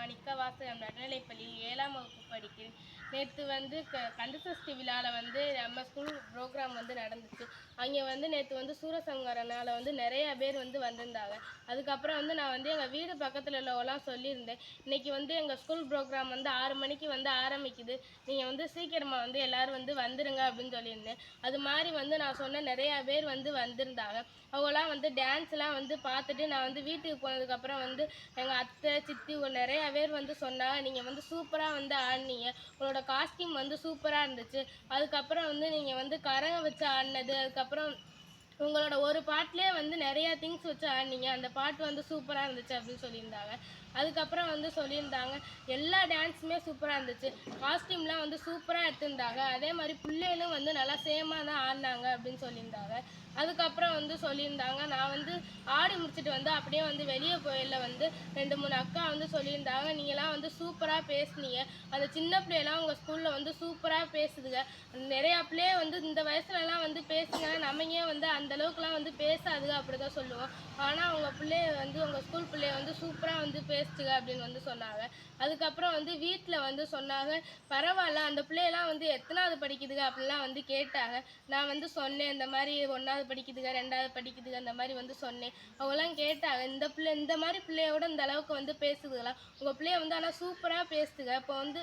மாணிக்க வாசகம் நடுநிலைப்பள்ளியில் 7ஆம் வகுப்பு படிக்கிறேன். நேற்று வந்து கந்தசஷ்டி விழாவில் வந்து நம்ம ஸ்கூல் ப்ரோக்ராம் வந்து நடந்துச்சு. அங்கே வந்து நேற்று வந்து சூரசம்ஹாரனால் வந்து நிறையா பேர் வந்து வந்திருந்தாங்க. அதுக்கப்புறம் வந்து நான் வந்து எங்கள் வீடு பக்கத்தில் உள்ளவெல்லாம் சொல்லியிருந்தேன், இன்றைக்கி வந்து எங்கள் ஸ்கூல் ப்ரோக்ராம் வந்து 6 மணிக்கு வந்து ஆரம்பிக்குது, நீங்கள் வந்து சீக்கிரமாக வந்து எல்லோரும் வந்து வந்துடுங்க அப்படின்னு சொல்லியிருந்தேன். அது மாதிரி வந்து நான் சொன்ன நிறையா பேர் வந்து வந்திருந்தாங்க. அவங்களாம் வந்து டான்ஸ்லாம் வந்து பார்த்துட்டு நான் வந்து வீட்டுக்கு போனதுக்கப்புறம் வந்து எங்கள் அத்தை சித்தி நிறையா பேர் வந்து சொன்னாங்க, நீங்கள் வந்து சூப்பராக வந்து ஆடினீங்க, உங்களோட காஸ்டியூம் வந்து சூப்பராக இருந்துச்சு, அதுக்கப்புறம் வந்து நீங்கள் வந்து கரகம் வச்சு ஆடினது, அதுக்கப்புறம் உங்களோட ஒரு பாட்டிலே வந்து நிறையா திங்ஸ் வச்சு ஆடினீங்க, அந்த பாட்டு வந்து சூப்பராக இருந்துச்சு அப்படின்னு சொல்லியிருந்தாங்க. அதுக்கப்புறம் வந்து சொல்லியிருந்தாங்க எல்லா டான்ஸுமே சூப்பராக இருந்துச்சு, காஸ்டியூம்லாம் வந்து சூப்பராக எடுத்திருந்தாங்க, அதே மாதிரி பிள்ளைகளும் வந்து நல்லா சேமாக தான் ஆடினாங்க அப்படின்னு சொல்லியிருந்தாங்க. அதுக்கப்புறம் வந்து சொல்லியிருந்தாங்க, நான் வந்து ஆடி முடிச்சுட்டு வந்து அப்படியே வந்து வெளியே போயில வந்து 2-3 அக்கா வந்து சொல்லியிருந்தாங்க, நீங்களாம் வந்து சூப்பராக பேசுனீங்க, அந்த சின்ன பிள்ளையெல்லாம் உங்கள் ஸ்கூலில் வந்து சூப்பராக பேசுதுங்க, நிறையா பிள்ளைய வந்து இந்த வயசுலலாம் வந்து பேசுங்கன்னா நம்ம ஏன் வந்து அந்தளவுக்குலாம் வந்து பேசாதுங்க அப்படி தான் சொல்லுவோம். ஆனால் உங்கள் பிள்ளைய வந்து உங்கள் ஸ்கூல் பிள்ளைய வந்து சூப்பராக வந்து பேசுச்சுங்க அப்படின்னு வந்து சொன்னாங்க. அதுக்கப்புறம் வந்து வீட்டில் வந்து சொன்னாங்க, பரவாயில்ல அந்த பிள்ளையெல்லாம் வந்து எத்தனாவது படிக்குதுங்க அப்படிலாம் வந்து கேட்டாங்க. நான் வந்து சொன்னேன், இந்த மாதிரி 1வது படிக்குதுங்க 2வது படிக்குதுங்க அந்த மாதிரி வந்து சொன்னேன். அவங்களாம் கேட்டாங்க, இந்த மாதிரி பிள்ளையோட இந்த அளவுக்கு வந்து பேசுதுங்களா, உங்கள் பிள்ளைய வந்து ஆனால் சூப்பராக பேசுதுங்க. இப்போ வந்து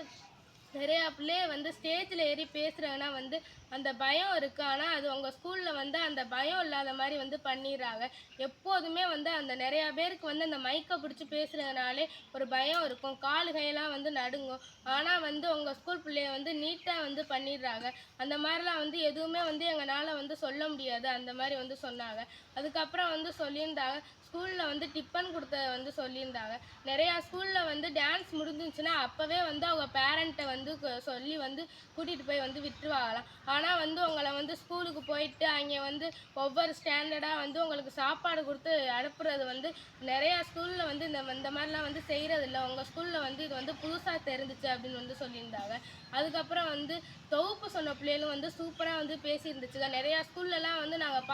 நிறையா பிள்ளைய வந்து ஸ்டேஜில் ஏறி பேசுகிறாங்கன்னா வந்து அந்த பயம் இருக்குது, ஆனால் அது உங்கள் ஸ்கூலில் வந்து அந்த பயம் இல்லாத மாதிரி வந்து பண்ணிடுறாங்க. எப்போதுமே வந்து அந்த நிறையா பேருக்கு வந்து அந்த மைக்கை பிடிச்சி பேசுகிறதுனாலே ஒரு பயம் இருக்கும், கால் கையெல்லாம் வந்து நடுங்கும். ஆனால் வந்து உங்கள் ஸ்கூல் பிள்ளைய வந்து நீட்டாக வந்து பண்ணிடுறாங்க. அந்த மாதிரிலாம் வந்து எதுவுமே வந்து எங்களால் வந்து சொல்ல முடியாது அந்த மாதிரி வந்து சொன்னாங்க. அதுக்கப்புறம் வந்து சொல்லியிருந்தாங்க, ஸ்கூலில் வந்து டிஃபன் கொடுத்தத வந்து சொல்லியிருந்தாங்க. நிறையா ஸ்கூலில் வந்து டான்ஸ் முடிஞ்சிச்சுன்னா அப்போவே வந்து அவங்க பேரண்ட்டை வந்து சொல்லி வந்து கூட்டிகிட்டு போய் வந்து விட்டுருவாங்களாம். ஆனால் வந்து உங்களை வந்து ஸ்கூலுக்கு போயிட்டு அங்கே வந்து ஒவ்வொரு ஸ்டாண்டர்டாக வந்து உங்களுக்கு சாப்பாடு கொடுத்து அனுப்புறது வந்து நிறையா ஸ்கூலில் வந்து இந்த மாதிரிலாம் வந்து செய்கிறதில்ல, உங்கள் ஸ்கூலில் வந்து இது வந்து புதுசாக தெரிஞ்சிச்சு அப்படின்னு வந்து சொல்லியிருந்தாங்க. அதுக்கப்புறம் வந்து தொகுப்பு சொன்ன பிள்ளைகளும் வந்து சூப்பராக வந்து பேசியிருந்துச்சுங்க. நிறையா ஸ்கூல்லலாம் வந்து நாங்கள்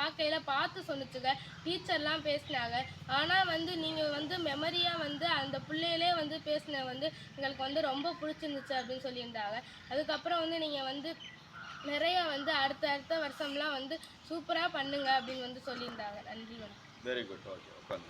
பார்த்து சொன்னிச்சுங்க, டீச்சர்லாம் பேசினாங்க. ஆனால் வந்து நீங்கள் வந்து மெமரியாக வந்து அந்த பிள்ளைகளே வந்து பேசின வந்து எங்களுக்கு வந்து ரொம்ப பிடிச்சிருந்துச்சு அப்படின்னு சொல்லியிருந்தாங்க. அதுக்கப்புறம் வந்து நீங்கள் வந்து நிறையா வந்து அடுத்த வருஷம்லாம் வந்து சூப்பராக பண்ணுங்க அப்படின்னு வந்து சொல்லியிருந்தாங்க. நன்றி. Very good. ஓகே.